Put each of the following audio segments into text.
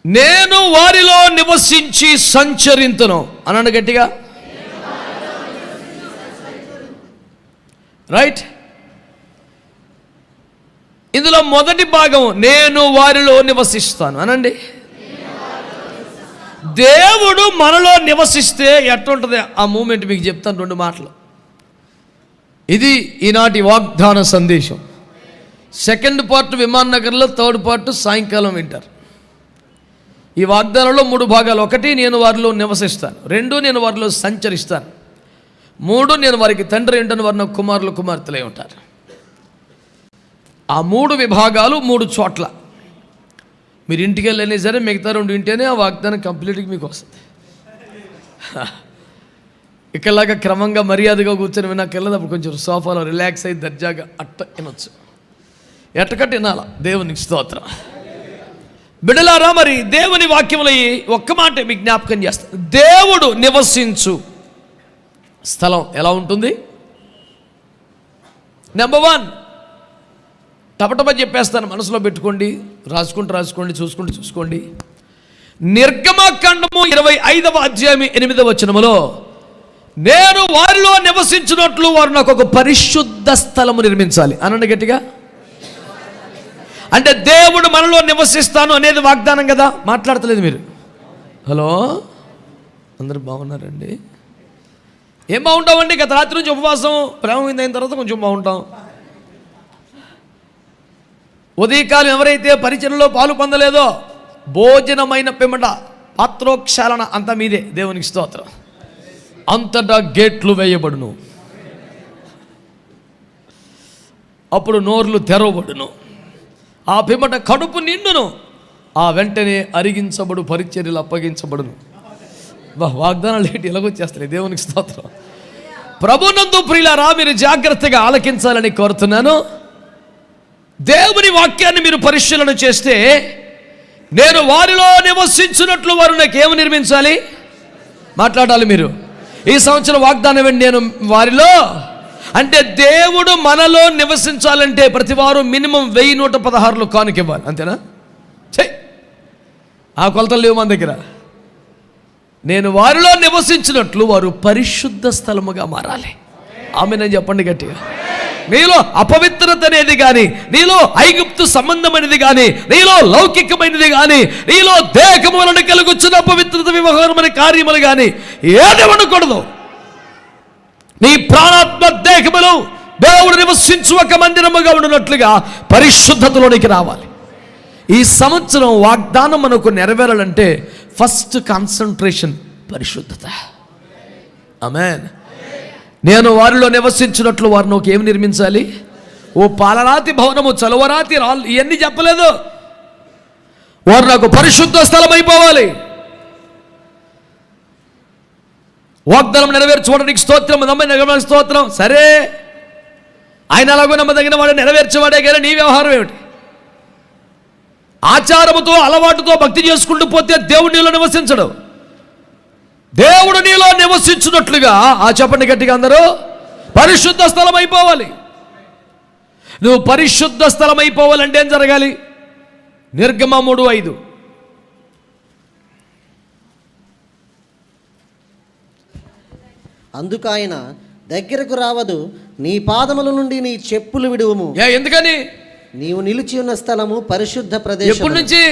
నేను వారిలో నివసించి సంచరింతును అనండి గట్టిగా. రైట్. ఇందులో మొదటి భాగం నేను వారిలో నివసిస్తాను అనండి. దేవుడు మనలో నివసిస్తే ఎట్లుంటుంది ఆ మూమెంట్ మీకు చెప్తాను 2 మాటలు. ఇది ఈనాటి వాగ్దాన సందేశం. సెకండ్ పార్ట్ విమాన్ నగర్లో, థర్డ్ పార్ట్ సాయంకాలం వింటారు. ఈ వాగ్దానంలో 3 భాగాలు. 1 నేను వారిలో నివసిస్తాను, 2 నేను వారిలో సంచరిస్తాను, 3 నేను వారికి తండ్రి ఉంటాను, వారిని కుమారులు కుమార్తెలై ఉంటారు. ఆ 3 విభాగాలు 3 చోట్ల. మీరు ఇంటికి వెళ్ళినా సరే మిగతా 2 వింటేనే ఆ వాగ్దానం కంప్లీట్గా మీకు వస్తుంది. ఇక్కడలాగా క్రమంగా మర్యాదగా కూర్చొని వినాకెళ్ళదు. అప్పుడు కొంచెం సోఫాలో రిలాక్స్ అయ్యి దర్జాగా అట్ట వినొచ్చు. ఎట్టకట్టు వినాలా. దేవునికి స్తోత్రం. బిడ్డలారా, మరి దేవుని వాక్యములో ఒక్క మాట మీకు జ్ఞాపకం చేస్తాను. దేవుడు నివసించు స్థలం ఎలా ఉంటుంది? నెంబర్ 1 టపటప చెప్పేస్తాను, మనసులో పెట్టుకోండి, రాసుకోండి, చూసుకోండి. నిర్గమకాండము 25వ అధ్యాయం 8వ వచనములో నేను వారిలో నివసించినట్లు వారు నాకు ఒక పరిశుద్ధ స్థలము నిర్మించాలి అనండి గట్టిగా. అంటే దేవుడు మనలో నివసిస్తాను అనేది వాగ్దానం కదా. మాట్లాడతలేదు మీరు. హలో, అందరూ బాగున్నారండి? ఏం బాగుంటామండి? గత రాత్రి నుంచి ఉపవాసం, ప్రేమ అయిన తర్వాత కొంచెం బాగుంటాం. ఉదయకాలం ఎవరైతే పరిచర్యలో పాలు పొందలేదో భోజనమైన పిమ్మట పాత్రోక్షాళన అంతా మీదే. దేవునికి స్తోత్రం. అంతటా గేట్లు వేయబడును, అప్పుడు నోర్లు తెరవబడును, ఆ పిమ్మట కడుపు నిండును, ఆ వెంటనే అరిగించబడు, పరిచర్యలు అప్పగించబడును. వాగ్దానాలు ఏంటి ఎలాగొచ్చేస్తాయి. దేవునికి స్తోత్రం. ప్రభునందు ప్రియులారా, మీరు జాగ్రత్తగా ఆలకించాలని కోరుతున్నాను. దేవుని వాక్యాన్ని మీరు పరిశీలన చేస్తే నేను వారిలో నివసించినట్లు వారు నాకు ఏమి నిర్మించాలి? మాట్లాడాలి మీరు. ఈ సంవత్సరం వాగ్దానం ఏంటి? నేను వారిలో, అంటే దేవుడు మనలో నివసించాలంటే ప్రతి వారు మినిమం 1116 కానుక ఇవ్వాలి. అంతేనా? ఆ కొలతలు లేవు మన దగ్గర. నేను వారిలో నివసించినట్లు వారు పరిశుద్ధ స్థలముగా మారాలి. ఆమేన్ చెప్పండి గట్టిగా. నీలో అపవిత్రత అనేది కానీ, నీలో ఐగుప్తు సంబంధమైనది కానీ, నీలో లౌకికమైనది కానీ, నీలో దేహము వలన కలుగుచున్న అపవిత్రత, వ్యవహారమైన కార్యములు కానీ ఏది ఉండకూడదు. నీ ప్రాణాత్మ దేహములు దేవుడు నివసించు ఒక మందిరముగా ఉన్నట్లుగా పరిశుద్ధతలోనికి రావాలి. ఈ సంవత్సరం వాగ్దానం మనకు నెరవేరాలంటే ఫస్ట్ కాన్సంట్రేషన్ పరిశుద్ధత. ఆమేన్. నేను వారిలో నివసించినట్లు వారు నాకు ఏమి నిర్మించాలి? ఓ పాలరాతి భవనము, చలువరాతి రాళ్ళు, ఇవన్నీ చెప్పలేదు. వారు నాకు పరిశుద్ధ స్థలం అయిపోవాలి. వాగ్దానం నెరవేర్చుకోవడానికి స్తోత్రం, నమ్మడానికి స్తోత్రం. సరే, ఆయన అలాగో నమ్మదగిన వాడు, నెరవేర్చేవాడే కానీ నీ వ్యవహారం ఏమిటి? ఆచారముతో అలవాటుతో భక్తి చేసుకుంటూ పోతే దేవుడు నీలో నివసించడు. దేవుడు నీలో నివసించినట్లుగా చెప్పండి గట్టిగా అందరూ, పరిశుద్ధ స్థలం అయిపోవాలి. నువ్వు పరిశుద్ధ స్థలం అయిపోవాలంటే ఏం జరగాలి? నిర్గమ 3:5 అందుకు ఆయన దగ్గరకు రావదు, నీ పాదముల నుండి నీ చెప్పులు విడువుము. ఎందుకని? నీవు నిలిచి ఉన్న స్థలము పరిశుద్ధ ప్రదేశం. ఎప్పటి నుంచి?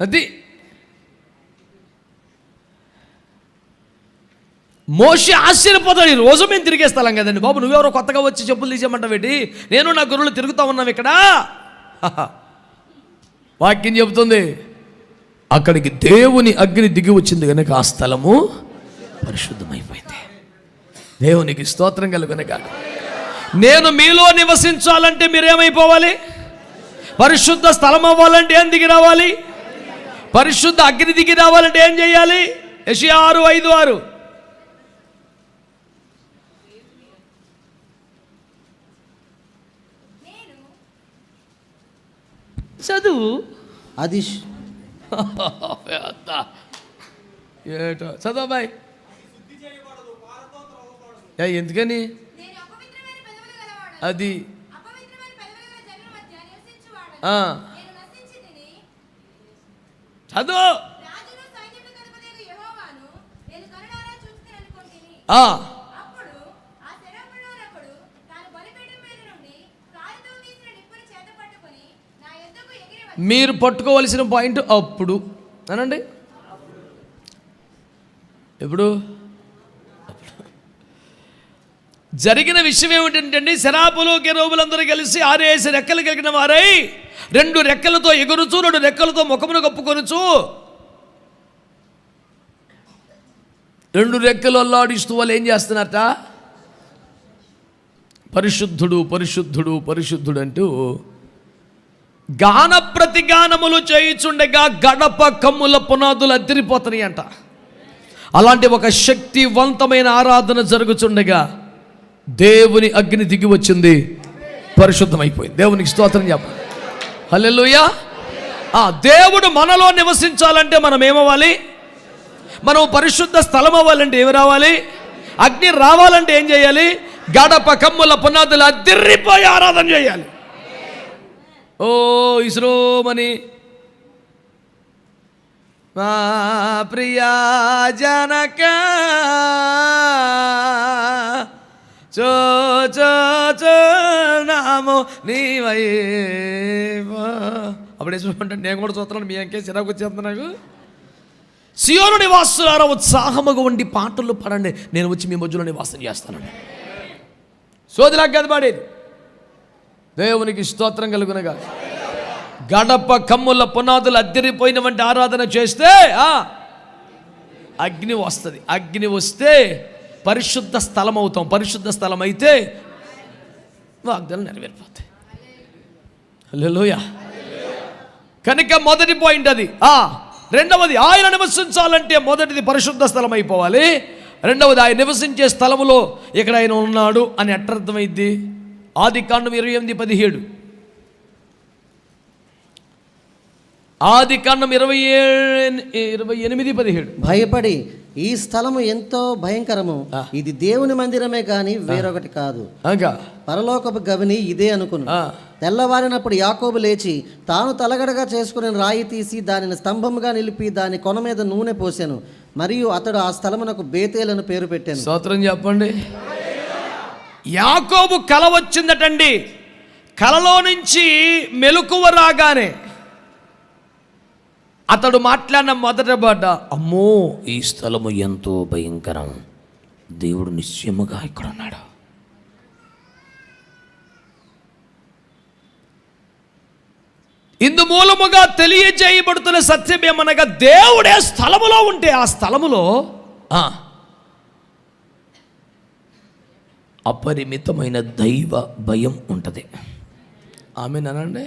అది మోషే ఆశ్చర్యపోతాడు. ఈ రోజు మేము తిరిగే స్థలం కదండి బాబు, నువ్వెవరో కొత్తగా వచ్చి చెప్పులు తీసేయమంటావేంటి? నేను నా గురువులు తిరుగుతూ ఉన్నాం ఇక్కడ. వాక్యం చెబుతుంది, అక్కడికి దేవుని అగ్ని దిగి వచ్చింది కనుక ఆ స్థలము పరిశుద్ధమైపోయింది. దేవునికి స్తోత్రం కలుగునగా. నేను మీలో నివసించాలంటే మీరేమైపోవాలి? పరిశుద్ధ స్థలం అవ్వాలంటే ఏం దిగి రావాలి? పరిశుద్ధ అగ్ని దిగి రావాలంటే ఏం చేయాలి? యెషయా 6:5-6 చదువు. అది ఏటో చదువు బాయ్. ఎందుకని? అది చదువు. రాజును సైన్యములకు అధిపతియగు యెహోవాను నేను కనులారా చూచితిననుకొంటిని. అప్పుడు ఆ శరఫుల్లోనొకడు తాను బలిపీఠం మీద నుండి కాలితో తీసిన నిప్పును చేత పట్టుకొని నా యొద్దకు ఎగిరి వచ్చి, మీరు పట్టుకోవలసిన పాయింట్ అప్పుడు అనండి. ఎప్పుడు జరిగిన విషయం ఏమిటంటే, శరాపులు కెరూబులందరూ కలిసి 6 రెక్కలు కలిగిన వారై 2 రెక్కలతో ఎగురుచు 2 రెక్కలతో ముఖమును కప్పుకొనుచు 2 రెక్కలు అల్లాడిస్తూ వాళ్ళు ఏం చేస్తున్నారట? పరిశుద్ధుడు పరిశుద్ధుడు పరిశుద్ధుడు అంటూ గాన ప్రతిగానములు చేయుచుండగా గడప కమ్ముల పునాదులు అదిరిపోతున్నాయి అంట. అలాంటి ఒక శక్తివంతమైన ఆరాధన జరుగుచుండగా దేవుని అగ్ని దిగి వచ్చింది, పరిశుద్ధమైపోయింది. దేవునికి స్తోత్రం చెప్పండి. హల్లెలూయా. దేవుడు మనలో నివసించాలంటే మనం ఏమవ్వాలి? మనం పరిశుద్ధ స్థలం అవ్వాలంటే ఏమి రావాలి? అగ్ని రావాలంటే ఏం చేయాలి? గడప కమ్ముల పునాదులు అదిరిపోయి ఆరాధన చేయాలి. ఓ ఇస్రోమని మా ప్రియా జనక చో చో చో నామో నీవై. అప్పుడు వేసుకుంటే నేను కూడా చూస్తున్నాను, మీ అంకే చిరాకు వచ్చేస్తుంది నాకు. సియోను నివాసులారా ఉత్సాహముగా ఉండి పాటలు పాడండి, నేను వచ్చి మీ మధ్యలో నివాసం చేస్తానండి. సోదిలాగా కాదు పాడేది. దేవునికి స్తోత్రం కలుగునగా. గడప కమ్ముల పునాదులు అద్దరిపోయిన వంటి ఆరాధన చేస్తే అగ్ని వస్తుంది. అగ్ని వస్తే పరిశుద్ధ స్థలం అవుతాం. పరిశుద్ధ స్థలం అయితే వాగ్దానం నెరవేరిపోతాయి. హల్లెలూయా. కనుక మొదటి పాయింట్ అది. రెండవది, ఆయన నివసించాలంటే మొదటిది పరిశుద్ధ స్థలం అయిపోవాలి. రెండవది, ఆయన నివసించే స్థలములో ఇక్కడ ఆయన ఉన్నాడు అని అర్థమైద్ది. ఆదికాండం 28:17. ఆదికాండం 28:17. భయపడి ఈ స్థలము ఎంతో భయంకరము, ఇది దేవుని మందిరమే గాని వేరొకటి కాదు, పరలోకపు గవిని ఇదే అనుకును. తెల్లవారినప్పుడు యాకోబు లేచి తాను తలగడగా చేసుకుని రాయి తీసి దానిని స్తంభముగా నిలిపి దాని కొన మీద నూనె పోసెను. మరియు అతడు ఆ స్థలమునకు బేతేలను పేరు పెట్టాను. స్తోత్రం చెప్పండి. యాకోబు కల వచ్చిందటండి. కలలో నుంచి మెలకువ రాగానే అతడు మాట్లాడిన మొదటి మాట, అమ్మో ఈ స్థలము ఎంతో భయంకరం, దేవుడు నిశ్చయముగా ఇక్కడ ఉన్నాడు. ఇందు మూలముగా తెలియజేయబడుతున్న సత్యం ఏమనగా, దేవుడే స్థలములో ఉంటే ఆ స్థలములో అపరిమితమైన దైవ భయం ఉంటుంది. ఆమేనండి.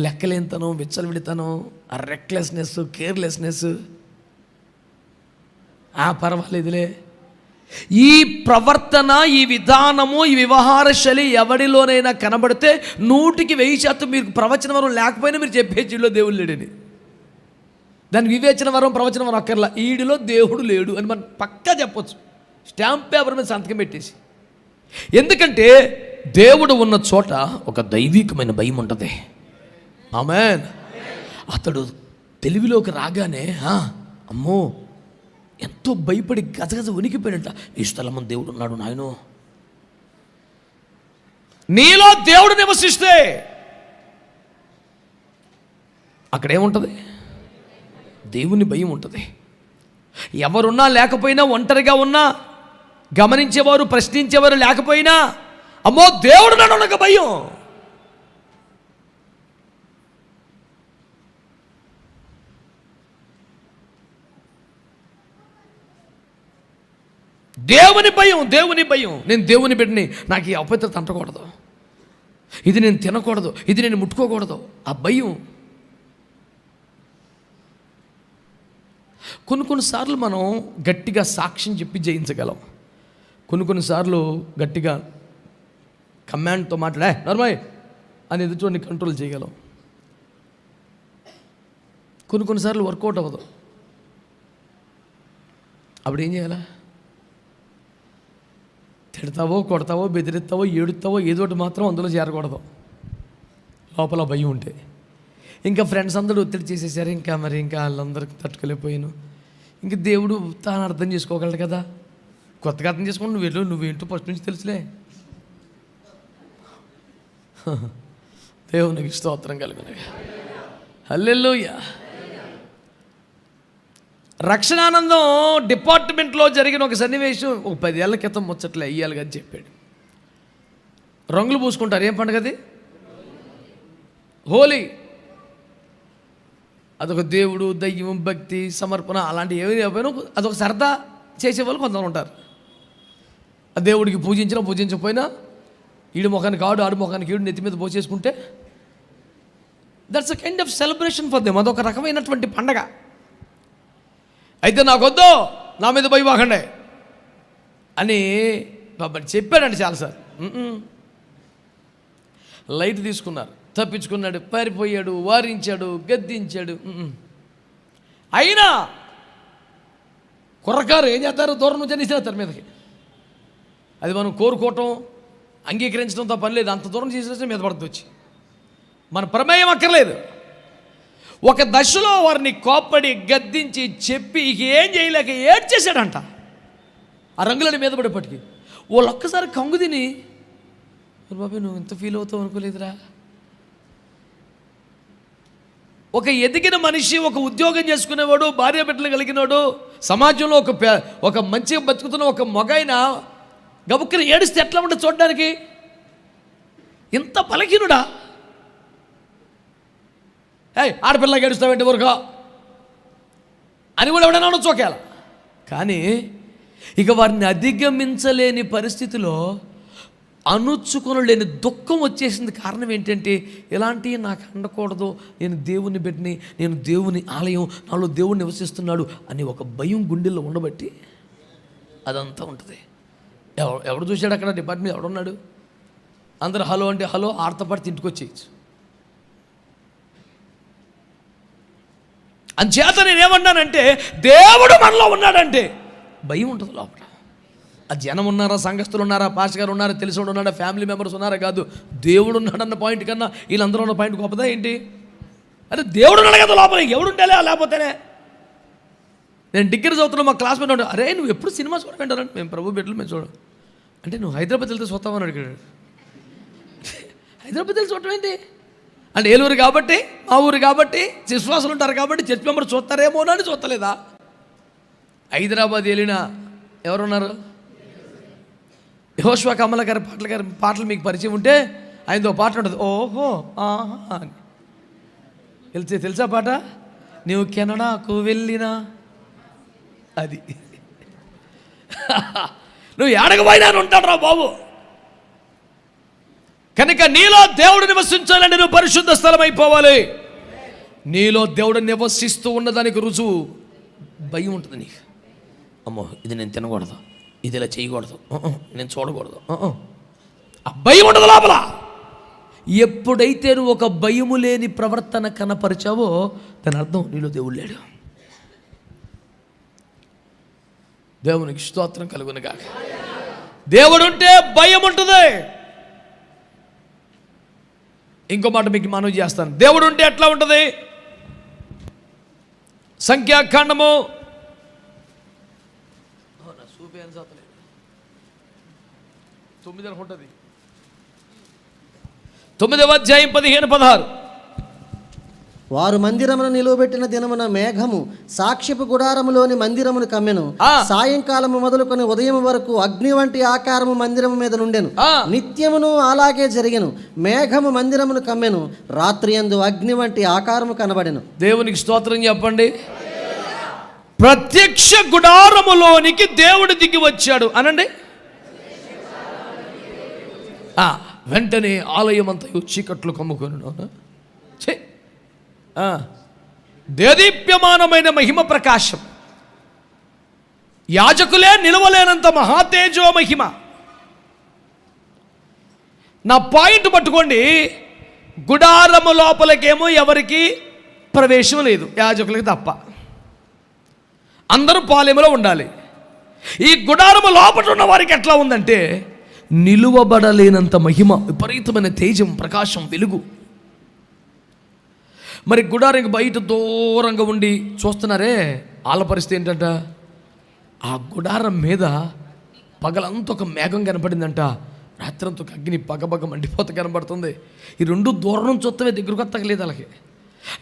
లెక్కలేనితనం, విచ్చలవిడితనం, ఆ రెక్లెస్నెస్, కేర్లెస్నెస్ పర్వాలేదులే. ఈ ప్రవర్తన, ఈ విధానము, ఈ వ్యవహార శైలి ఎవడిలోనైనా కనబడితే 100% మీకు ప్రవచన వరం లేకపోయినా మీరు చెప్పేసి ఈడిలో దేవుడు లేడని. దానికి వివేచన వరం, ప్రవచన వరం అక్కర్లా, ఈడిలో దేవుడు లేడు అని మనం పక్కా చెప్పొచ్చు, స్టాంప్ పేపర్ మీద సంతకం పెట్టేసి. ఎందుకంటే దేవుడు ఉన్న చోట ఒక దైవికమైన భయం ఉంటుంది. ఆమేన్. అతడు తెలివిలోకి రాగానే అమ్మో ఎంతో భయపడి గజగజ ఉనికిపోయినట్ట, ఈ స్థలము దేవుడు ఉన్నాడు నాయనో. నీలో దేవుడు నివసిస్తే అక్కడేముంటుంది? దేవుని భయం ఉంటుంది. ఎవరున్నా లేకపోయినా, ఒంటరిగా ఉన్నా, గమనించేవారు ప్రశ్నించేవారు లేకపోయినా, అమ్మో దేవుడు నన్ను నాకు భయం. దేవుని భయం, దేవుని భయం. నేను దేవుని బిడ్డని, నాకు ఈ అపవిత్రత అంటకూడదు, ఇది నేను తినకూడదు, ఇది నేను ముట్టుకోకూడదు, ఆ భయం. కొన్నిసార్లు మనం గట్టిగా సాక్ష్యం చెప్పి జయించగలం. కొన్నిసార్లు గట్టిగా కమాండ్తో మాట్లాడే నర్మయ్ అని ఎదుటి కంట్రోల్ చేయగలం. కొన్నిసార్లు వర్కౌట్ అవ్వదు. అప్పుడు ఏం చేయాలా? తిడతావో, కొడతావో, బెదిరిస్తావో, ఏడుస్తావో, ఏదో ఒకటి మాత్రం అందులో చేరకూడదు, లోపల భయం ఉంటే. ఇంకా ఫ్రెండ్స్ అందరూ ఒత్తిడి చేసేసారు. ఇంకా వాళ్ళందరికీ తట్టుకోలేకపోయాను. ఇంక దేవుడు తాను అర్థం చేసుకోగలడు కదా. కొత్తగా అర్థం చేసుకోండి, నువ్వేంటో ఫస్ట్ నుంచి తెలుసులే. దేవునికి స్తోత్రం కలుగును. హల్లెలూయా. రక్షణానందం డిపార్ట్మెంట్లో జరిగిన ఒక సన్నివేశం ఒక 10 ఏళ్ల క్రితం ముచ్చట్లు అయ్యాలి అని చెప్పాడు. రంగులు పూసుకుంటారు. ఏం పండుగ అది? హోలీ. అదొక దేవుడు, దయ్యం, భక్తి, సమర్పణ అలాంటి ఏమీ లేకపోయినా అదొక సరదా చేసేవాళ్ళు కొంతమంది ఉంటారు. ఆ దేవుడికి పూజించకపోయినా ఈడు ముఖానికి ఆడు ముఖానికి ఈడు నెత్తి మీద పోసేసుకుంటే that's a kind of celebration for them. అదొక రకమైనటువంటి పండగ. అయితే నాకొద్దు, నా మీద భయమాకండే అని బాబా చెప్పాడండి చాలాసార్లు. లైట్ తీసుకున్నారు, తప్పించుకున్నాడు, పారిపోయాడు, వారించాడు, గద్దించాడు. అయినా కుర్రకారు ఏం చేస్తారు? దూరం నుంచి తీసేస్తారు మీదకి. అది మనం కోరుకోవటం, అంగీకరించడంతో పని లేదు. అంత దూరం చేసేస్తే మీద పడుతుంది వచ్చి. మన ప్రమేయం అక్కర్లేదు. ఒక దశలో వారిని కోప్పడి గద్దించి చెప్పి ఇక ఏం చేయలేక ఏడ్చేశాడంట. ఆ రంగులని మీద పడేపటికి వాళ్ళు ఒక్కసారి కంగు తిని, బాబాయ్ నువ్వు ఇంత ఫీల్ అవుతావు అనుకోలేదురా. ఒక ఎదిగిన మనిషి, ఒక ఉద్యోగం చేసుకునేవాడు, భార్య బిడ్డలు కలిగినవాడు, సమాజంలో ఒక మంచిగా బతుకుతున్న ఒక మగైన గబుక్కని ఏడిస్తే ఎట్లా ఉంటుంది చూడడానికి? ఇంత బలహీనుడా? ఆడపిల్లకి ఏడుస్తావేంటి ఊరుకో అని కూడా ఎవడైనా చోకేల. కానీ ఇక వారిని అధిగమించలేని పరిస్థితిలో అణుచుకొనలేని దుఃఖం వచ్చేసింది. కారణం ఏంటంటే, ఇలాంటివి నాకు ఉండకూడదు, నేను దేవుని బిడ్డని, నేను దేవుని ఆలయం, నాలో దేవుడు నివసిస్తున్నాడు అని ఒక భయం గుండెల్లో ఉండబట్టి అదంతా ఉంటుంది. ఎవడు చూశాడు అక్కడ? డిపార్ట్మెంట్ ఎవడున్నాడు? అందరు హలో అంటే హలో, ఆడతపాటు తింటుకొచ్చేయచ్చు. అంచేత నేనేమన్నానంటే, దేవుడు మనలో ఉన్నాడంటే భయం ఉంటుంది లోపల. ఆ జనం ఉన్నారా, సంఘస్థులు ఉన్నారా, పాస్టర్ గారు ఉన్నారా, తెలిసినోడు ఉన్నారా, ఫ్యామిలీ మెంబర్స్ ఉన్నారా కాదు, దేవుడు ఉన్నాడన్న పాయింట్ కన్నా వీళ్ళందరూ ఉన్న పాయింట్ గొప్పదా ఏంటి? అంటే దేవుడు ఉన్నాడు కదా లోపల, ఎవడుంటేలే లేకపోతేనే. నేను డిగ్రీ చదువుతున్నా, మా క్లాస్మేట్ ఉంటాడు, అరే నువ్వు ఎప్పుడు సినిమా చూడమంటారంటే, మేము ప్రభు బిడ్డలు మేము చూడం అంటే, నువ్వు హైదరాబాద్ వెళ్తే చూస్తామని అడిగాడు. హైదరాబాద్ వెళ్ళి చూడటం ఏంటి అంటే, ఏలూరు కాబట్టి, మా ఊరు కాబట్టి, విశ్వాసులు ఉంటారు కాబట్టి చర్చ్ మెంబర్ చూస్తారేమో అని చూస్తలేదా? హైదరాబాద్ వెళ్ళిన ఎవరున్నారు? యెహోషువ కమల గారి పాటలు మీకు పరిచయం ఉంటే ఆయనతో పాట ఉంటుంది, ఓహో ఆహా అని. తెలుసా పాట? నువ్వు కెనడాకు వెళ్ళినా అది నువ్వు ఏడకపోయినా ఉంటాడు రా బాబు. కనుక నీలో దేవుడు నివసించాలంటే నువ్వు పరిశుద్ధ స్థలం అయిపోవాలి. నీలో దేవుడు నివసిస్తూ ఉన్నదానికి రుజువు భయం ఉంటుంది నీకు. అమ్మో ఇది నేను తినకూడదు, ఇది ఇలా చేయకూడదు, నేను చూడకూడదు, ఆ భయం ఉండదు లోపల. ఎప్పుడైతే నువ్వు ఒక భయము లేని ప్రవర్తన కనపరిచావో దాని అర్థం నీలో దేవుడు లేడు. దేవునికి స్తోత్రం కలుగునుగా. దేవుడు ఉంటే భయం ఉంటుంది. ఇంకో మాట మీకు మనవి చేస్తాను, దేవుడు ఉంటే ఎట్లా ఉంటుంది? సంఖ్యాకాండము 9 ఉంటుంది, 9వ అధ్యాయం 15-16. వారు మందిరమును నిలువబెట్టిన దినమున మేఘము సాక్ష్యపు గుడారములోని మందిరమును కమ్మెను. సాయంకాలము మొదలుకొని ఉదయం వరకు అగ్ని వంటి ఆకారము మందిరము మీద నుండెను. నిత్యమును అలాగే జరిగెను. మేఘము మందిరమును కమ్మెను, రాత్రి యందు అగ్ని వంటి ఆకారము కనబడెను. దేవునికి స్తోత్రం చెప్పండి. ప్రత్యక్ష గుడారములోనికి దేవుడు దిగి వచ్చాడు అనండి. వెంటనే ఆలయం అంతా చీకట్లు కమ్ముకొను. దేదీప్యమానమైన మహిమ ప్రకాశం, యాజకులే నిలవలేనంత మహాతేజో మహిమ. నా పాయింట్ పట్టుకోండి. గుడారము లోపలికేమో ఎవరికి ప్రవేశం లేదు, యాజకులకి తప్ప. అందరూ పాలెములో ఉండాలి. ఈ గుడారము లోపల ఉన్న వారికి ఎట్లా ఉందంటే, నిలువబడలేనంత మహిమ, విపరీతమైన తేజం, ప్రకాశం, వెలుగు. మరి గుడారానికి బయట దూరంగా ఉండి చూస్తున్నారే, వాళ్ళ పరిస్థితి ఏంటంట, ఆ గుడారం మీద పగలంతా ఒక మేఘం కనపడిందంట, రాత్రంతా ఒక అగ్ని పగబగ మండిపోత కనబడుతుంది. ఈ రెండు దూరం నుంచి చూస్తమే, దగ్గరకు వస్తలేదు వాళ్ళకి.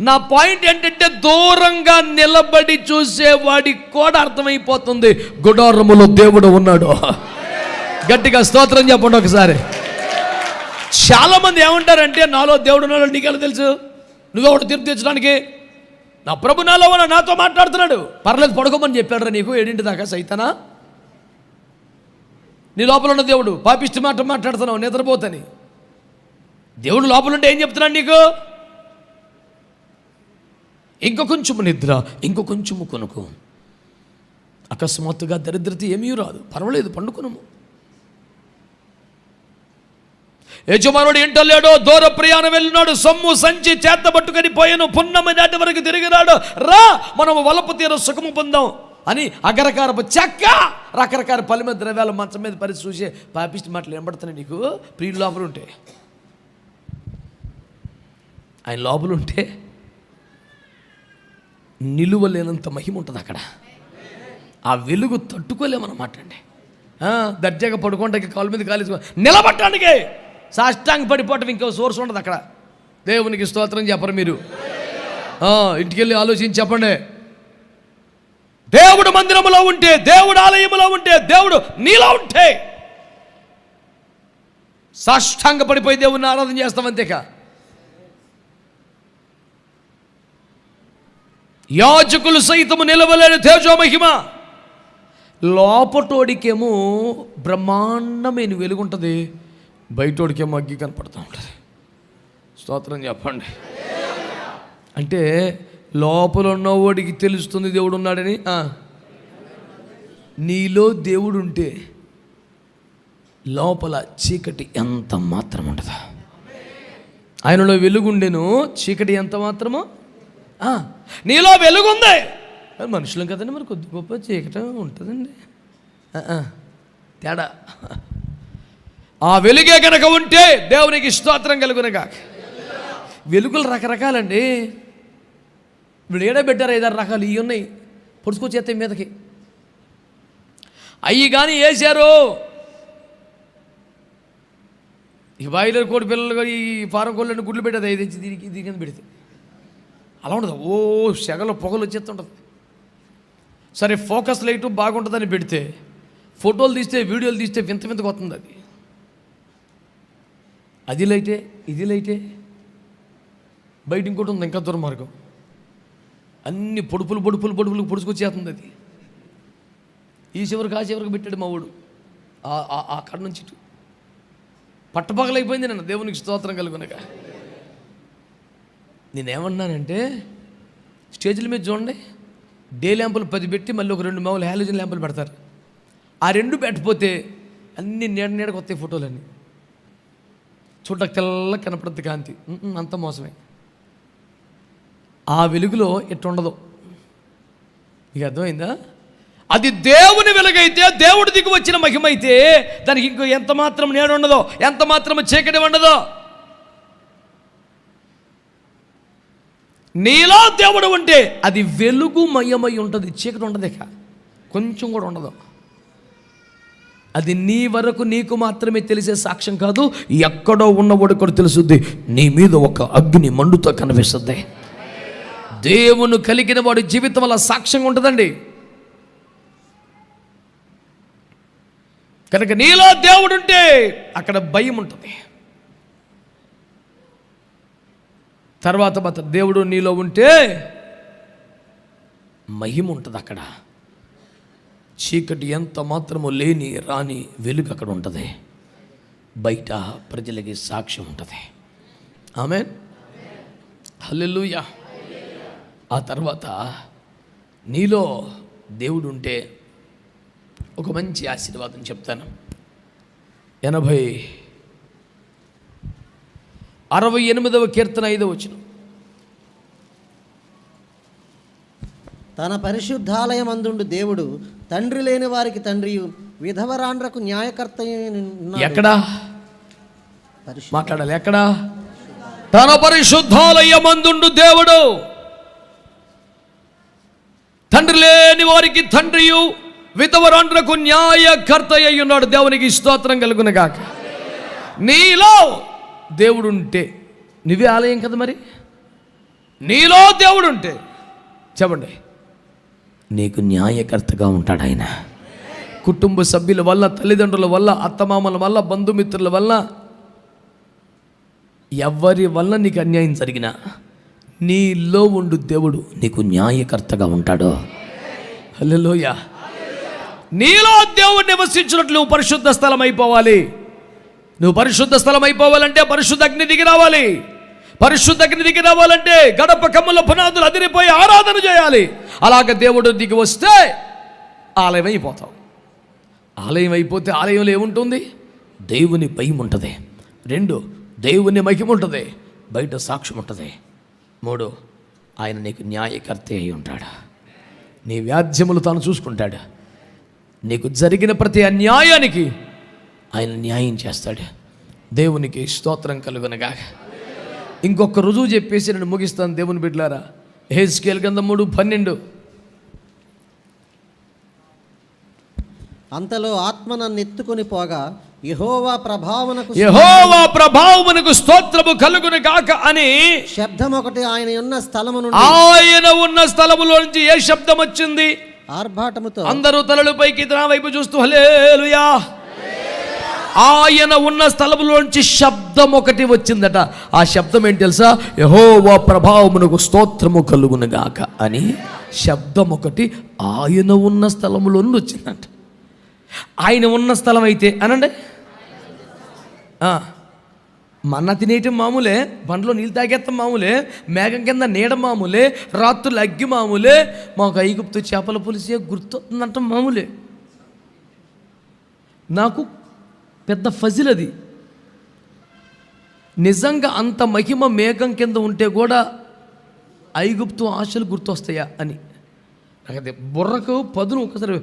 నా పాయింట్ ఏంటంటే, దూరంగా నిలబడి చూసేవాడికి కూడా అర్థమైపోతుంది గుడారములో దేవుడు ఉన్నాడు. గట్టిగా స్తోత్రం చెప్పండి ఒకసారి. చాలామంది ఏమంటారంటే, నాలో దేవుడు ఉన్నాడు, నీకెలా తెలుసు, నువ్వెవడు తీర్పు తెచ్చడానికి, నా ప్రభు నాలో ఉన్న నాతో మాట్లాడుతున్నాడు, పర్లేదు పడుకోమని చెప్పాడురా నీకు 7 దాకా సైతానా, నీ లోపల ఉన్న దేవుడు పాపిష్టి మాట మాట్లాడుతున్నావు నిద్రపోతని. దేవుడు లోపల ఉంటే ఏం చెప్తున్నాడు నీకు, ఇంకో కొంచెము నిద్ర, ఇంకో కొంచెము కొనుక్కు, అకస్మాత్తుగా దరిద్రత ఏమీ రాదు, పర్వాలేదు పండుకునము. యజమానుడు ఇంట లేడో, దూర ప్రయాణం వెళ్ళినాడు, సొమ్ము సంచి చేత పట్టుకొని పోయాను, పున్నమి దాటి వరకు తిరిగినాడు, రా మనము వలపు తీర సుఖము పొందాం అని అగరకారపు చెక్క రకరకాల పలిమ ద్రవ్యాల మంచం మీద పరిస్థితి చూసే పాపిష్టి మాటలు వినబడుతున్నాయి నీకు. ప్రియుల లోపల ఉంటే, ఆయన లోపల ఉంటే నిలువలేనంత మహిమ ఉంటుంది అక్కడ. ఆ వెలుగు తట్టుకోలేమన్నమాట అండి. దర్జాగా పడుకోవడానికి, కాలు మీద కాలు నిలబట్టడానికి, సాష్టాంగ పడిపోవటం ఇంకో సోర్స్ ఉండదు అక్కడ. దేవునికి స్తోత్రం చెప్పరు మీరు. ఇంటికి వెళ్ళి ఆలోచించి చెప్పండి. దేవుడు మందిరములో ఉంటే, దేవుడు ఆలయములో ఉంటే, దేవుడు నీలో ఉంటే సాష్టాంగ పడిపోయి దేవుడిని ఆరాధన చేస్తాం అంతేకా. యాజకులు సైతము నిలవలేని తేజోమహిమ, లోపటోడికేమో బ్రహ్మాండమైన వెలుగుంటుంది, బయటోడికేమో అగ్గి కనపడుతూ ఉంటుంది. స్తోత్రం చెప్పండి. అంటే లోపల ఉన్నవాడికి తెలుస్తుంది దేవుడు ఉన్నాడని. నీలో దేవుడు ఉంటే లోపల చీకటి ఎంత మాత్రం ఉండదు. ఆయనలో వెలుగుండెను, చీకటి ఎంత మాత్రమో. నీలో వెలుగుంది, మనుషులం కదండి, మరి కొద్ది గొప్ప చీకటి ఉంటుందండి, తేడా. ఆ వెలుగే కనుక ఉంటే దేవునికి స్తోత్రం కలుగునగా. వెలుగులు రకరకాలండి. ఇప్పుడు ఏడా పెట్టారు 5-6 రకాలు, ఇవి ఉన్నాయి, పొడుచుకొచ్చేస్తాయి మీదకి. అవి కానీ వేసారు, ఈ బాయిలర్ కోడి పిల్లలు, ఈ ఫారం కోళ్ళని గుడ్లు పెట్టేది 5 ఇంచి దీనికి దీని కింద పెడితే అలా ఉండదు. సెగలు పొగలు వచ్చేస్తుంటుంది. సరే ఫోకస్ లైట్ బాగుంటుందని పెడితే, ఫోటోలు తీస్తే, వీడియోలు తీస్తే వింత వింతగా వస్తుంది. అది లైటే, ఇది లైటే. బయట ఇంకోటి ఉంది, ఇంకా దుర్మార్గం, అన్ని పొడుపులు పొడుచుకొచ్చేస్తుంది. అది ఈ చివరికి ఆ చివరికి పెట్టాడు మా వాడు, అక్కడ నుంచి ఇటు పట్టపగలైపోయింది. నన్ను దేవునికి స్తోత్రం కలుగునగా. నేనేమన్నానంటే, స్టేజ్ల మీద చూడండి, డే ల్యాంపులు 10 పెట్టి మళ్ళీ ఒక 2 మామూలు హాలోజన్ ల్యాంపులు పెడతారు. ఆ 2 పెట్టకపోతే అన్ని నీడకు వస్తాయి ఫోటోలన్నీ, చూడక తెల్ల కనపడుద్ది కాంతి, అంత మోసమే. ఆ వెలుగులో ఎట్టు ఉండదు. మీకు అర్థమైందా? అది దేవుని వెలుగైతే, దేవుడి దిగు వచ్చిన మహిమ అయితే, దానికి ఇంకో ఎంత మాత్రం నీడ ఉండదో, ఎంత మాత్రం చీకటి ఉండదో. నీలో దేవుడు ఉంటే అది వెలుగుమయమై ఉంటుంది, చీకటి ఉండదు, ఇక కొంచెం కూడా ఉండదు. అది నీ వరకు నీకు మాత్రమే తెలిసే సాక్ష్యం కాదు, ఎక్కడో ఉన్నవాడు కూడా తెలుస్తుంది. నీ మీద ఒక అగ్ని మండుతో కనిపిస్తుంది. దేవుని కలిగిన వాడి జీవితం వల్ల సాక్ష్యంగా ఉంటుందండి. కనుక నీలో దేవుడు ఉంటే అక్కడ భయం ఉంటుంది. తర్వాత దేవుడు నీలో ఉంటే మహిమ ఉంటుంది. అక్కడ చీకటి ఎంత మాత్రము లేని రాని వెలుగు అక్కడ ఉంటుంది. బయట ప్రజలకి సాక్ష్యం ఉంటుంది. ఆమేన్, హల్లెలూయా. ఆ తర్వాత నీలో దేవుడు ఉంటే ఒక మంచి ఆశీర్వాదం చెప్తాను. 68వ కీర్తన 5వ వచనం. తన పరిశుద్ధాలయమందుండు దేవుడు తండ్రి లేని వారికి తండ్రియు, విధవరాండ్రకు న్యాయకర్త. ఎక్కడా మాట్లాడాలి? ఎక్కడా? తన పరిశుద్ధాలయమందుండు దేవుడు తండ్రి లేని వారికి తండ్రియు విధవరాండ్రకు న్యాయకర్త అయి ఉన్నాడు. దేవునికి స్తోత్రం కలుగునుగాక. నీలో దేవుడు ఉంటే నువ్వే ఆలయం కదా. మరి నీలో దేవుడు ఉంటే చెప్పండి, నీకు న్యాయకర్తగా ఉంటాడు ఆయన. కుటుంబ సభ్యుల వల్ల, తల్లిదండ్రుల వల్ల, అత్తమామల వల్ల, బంధుమిత్రుల వల్ల, ఎవరి వల్ల నీకు అన్యాయం జరిగినా నీలో ఉండు దేవుడు నీకు న్యాయకర్తగా ఉంటాడు. హల్లెలూయా. నీలో దేవుడు నివసించినట్లు నువ్వు పరిశుద్ధ స్థలం అయిపోవాలి. నువ్వు పరిశుద్ధ స్థలం అయిపోవాలంటే పరిశుద్ధ అగ్ని దిగి రావాలి. పరిశుద్ధ అగ్ని దిగి రావాలంటే గడప కమ్ముల పునాదులు అదిరిపోయి ఆరాధన చేయాలి. అలాగ దేవుడు దిగి వస్తే ఆలయం అయిపోతావు. ఆలయం అయిపోతే ఆలయంలో ఏముంటుంది? దేవుని భయం ఉంటుంది. 2, దేవుని మహిమ ఉంటుంది. బయట సాక్ష్యం ఉంటుంది. 3, ఆయన నీకు న్యాయకర్త అయి ఉంటాడు. నీ వ్యాజ్యములు తాను చూసుకుంటాడు. నీకు జరిగిన ప్రతి అన్యాయానికి ఆయన న్యాయం చేస్తాడు. దేవునికి స్తోత్రం కలుగునగా. ఇంకొక రుజువు చెప్పేసి నేను ముగిస్తాను. దేవుని బిడ్డలారా, యెహెజ్కేలు గ్రంథం 3:12. అంతలో ఆత్మ నన్ను ఎత్తుకొని పోగా యెహోవా ప్రభావమునకు స్తోత్రము కలుగును గాక అని శబ్దం ఒకటి ఆయన ఉన్న స్థలములో నుంచి ఏ శబ్దం వచ్చింది? ఆర్భాటముతో అందరూ తలలు పైకి తన వైపు చూస్తూ హల్లెలూయా. ఆయన ఉన్న స్థలములోంచి శబ్దం ఒకటి వచ్చిందట. ఆ శబ్దం ఏంటి తెలుసా? యెహోవా ప్రభావమునకు స్తోత్రము కలుగును గాక అని శబ్దం ఒకటి ఆయన ఉన్న స్థలములో నుండి వచ్చిందంట. ఆయన ఉన్న స్థలం అయితే అనండి, మన్న తినేయటం మామూలే, బండ్లో నీళ్ళు తాగేస్తాం మామూలే, మేఘం కింద నీడ మామూలే, రాత్రులు అగ్గి మామూలే, మాకు ఐగుప్తు చేపల పులిసే గుర్తొస్తుందంట మామూలే. నాకు పెద్ద ఫజిల్ అది. నిజంగా అంత మహిమ మేఘం కింద ఉంటే కూడా ఐగుప్తు ఆశలు గుర్తొస్తాయా అని నాకైతే బుర్రకు పదును. ఒకసారి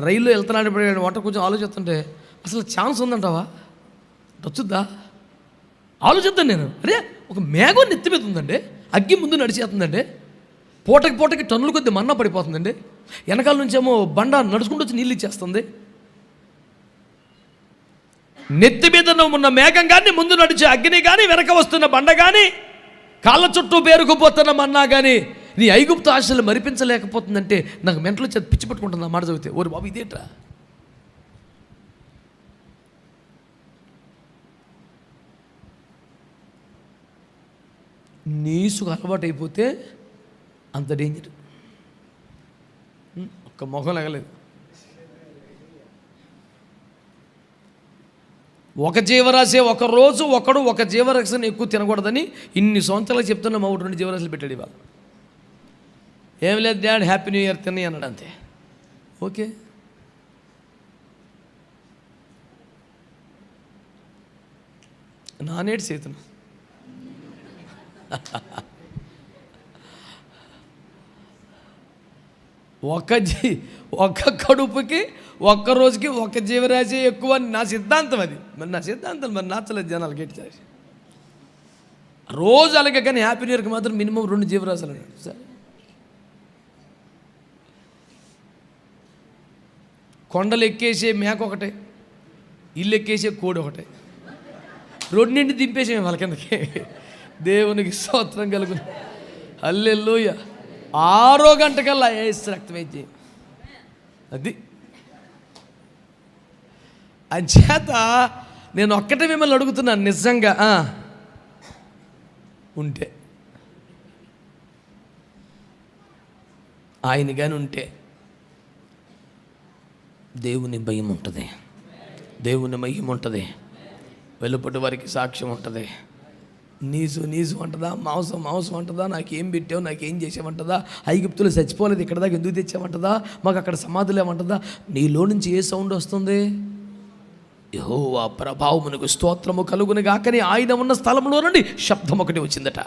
రైల్లో వెళ్తున్నాడు వంట కొంచెం ఆలోచిస్తుంటే అసలు ఛాన్స్ ఉందంటావా? వచ్చుద్దా? ఆలోచిద్దాను నేను. అరే, ఒక మేఘం నెత్తి మీద ఉందండి, అగ్గి ముందు నడిచేస్తుందండి, పూటకి టన్నుల కొద్ది మన్నా పడిపోతుందండి, వెనకాల నుంచేమో బండ నడుచుకుంటూ వచ్చి నీళ్ళు ఇచ్చేస్తుంది. నెత్తి మీద ఉన్న మేఘం కానీ, ముందు నడిచే అగ్ని కానీ, వెనక వస్తున్న బండ కానీ, కాళ్ళ చుట్టూ పేరుకుపోతున్న మన్నా కానీ నీ ఐగుప్తు ఆశలు మరిపించలేకపోతుందంటే నాకు మెంటలో పిచ్చి పట్టుకుంటుంది ఆ మాట చదివితే. ఓరి బాబు ఇదేట్రా. నీసుకు అలవాటు అయిపోతే అంత డేంజర్. ఒక్క మొహం లగలేదు. ఒక జీవరాశి ఒక రోజు ఒక జీవరాశిని ఎక్కువ తినకూడదని ఇన్ని సంవత్సరాలు చెప్తున్నా. మా 2 జీవరాశులు పెట్టాడు ఇవాళ. ఏం లేదు డాడ్, హ్యాపీ న్యూ ఇయర్ తిని అన్నాడు అంతే. ఓకే, నానేటి చేతును ఒక కడుపుకి ఒక్క రోజుకి ఒక జీవరాశి ఎక్కువ నా సిద్ధాంతం. అది మరి నా సిద్ధాంతం మరి నచ్చలేదు జనాలకి. ఎట్టి చేసి రోజు అలాగే, కానీ హ్యాపీ న్యూ ఇయర్కి మాత్రం మినిమం 2 జీవరాశులు అన్నాడు. సరే, కొండలు ఎక్కేసే మేక ఒకటే, ఇల్లు ఎక్కేసే కోడి ఒకటే, 2 దింపేసే వాళ్ళ కిందకి. దేవునికి స్తోత్రం కలుగును. హల్లెలూయా. 6వ గంట కల్లా రక్తమైతే అది. అంచేత నేను ఒక్కటే మిమ్మల్ని అడుగుతున్నాను, నిజంగా ఉంటే ఆయన కానీ ఉంటే దేవుని భయం ఉంటుంది, దేవుని మహిమ ఉంటుంది, వెలుపటి వారికి సాక్ష్యం ఉంటుంది. నీసు అంటదా, మాంసం అంటదా, నాకేం పెట్టావు, నాకేం చేసావంటదా, ఐగుప్తులు చచ్చిపోలేదు ఇక్కడ దాకా ఎందుకు తెచ్చావంటదా, మాకు అక్కడ సమాధులు ఏమంటదా. నీలో నుంచి ఏ సౌండ్ వస్తుంది? యెహోవా ప్రభావమునకు స్తోత్రము కలుగును గాకని ఆయన ఉన్న స్థలంలో నుండి శబ్దం ఒకటి వచ్చిందట.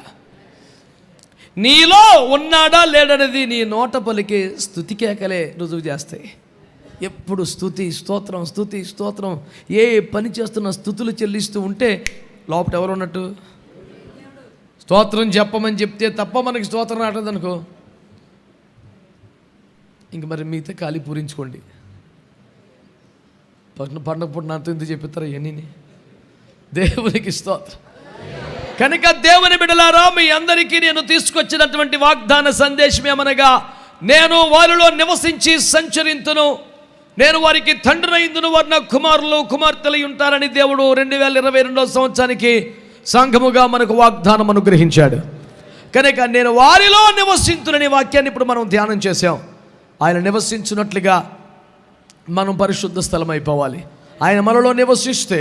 నీలో ఉన్నాడా లేడనేది నీ నోట పలికే స్తుతి కేకలే రుజువు చేస్తాయి. ఎప్పుడు స్తుతి స్తోత్రం. ఏ పని చేస్తున్న స్తుతులు చెల్లిస్తూ ఉంటే లోపల ఎవరు ఉన్నట్టు? స్తోత్రం చెప్పమని చెప్తే తప్ప మనకి స్తోత్రం రావట్లేదనుకో, ఇంక మరి మిగతా ఖాళీ పూరించుకోండి. పండగ పూట నాతో ఎందుకు చెప్పిస్తారా ఇవన్నీ? దేవునికి స్తోత్రం. కనుక దేవుని బిడ్డలారా, మీ అందరికీ నేను తీసుకొచ్చినటువంటి వాగ్దాన సందేశం ఏమనగా, నేను వారిలో నివసించి సంచరింతును, నేను వారికి తండ్రినైందును, వారు నా కుమారులు కుమార్తెలు ఉంటారని దేవుడు 2022 సంవత్సరానికి సంఘముగా మనకు వాగ్దానం అనుగ్రహించాడు. కనుక నేను వారిలో నివసింతునని వాక్యాన్ని ఇప్పుడు మనం ధ్యానం చేశాం. ఆయన నివసించినట్లుగా మనం పరిశుద్ధ స్థలం అయిపోవాలి. ఆయన మనలో నివసిస్తే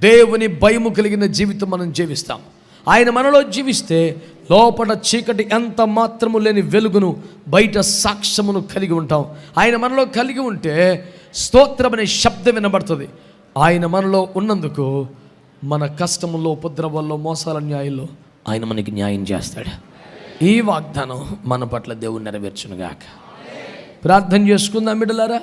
దేవుని భయము కలిగిన జీవితం మనం జీవిస్తాం. ఆయన మనలో జీవిస్తే లోపల చీకటి ఎంత మాత్రము లేని వెలుగును, బయట సాక్ష్యమును కలిగి ఉంటాం. ఆయన మనలో కలిగి ఉంటే స్తోత్రం అనే శబ్దం వినబడుతుంది. ఆయన మనలో ఉన్నందుకు మన కష్టముల్లో, ఉపద్రవాల్లో, మోసాల న్యాయంలో ఆయన మనకి న్యాయం చేస్తాడు. ఈ వాగ్దానం మన పట్ల దేవుడు నెరవేర్చునుగాక. ప్రార్థన చేసుకుందాం బిడ్డలారా.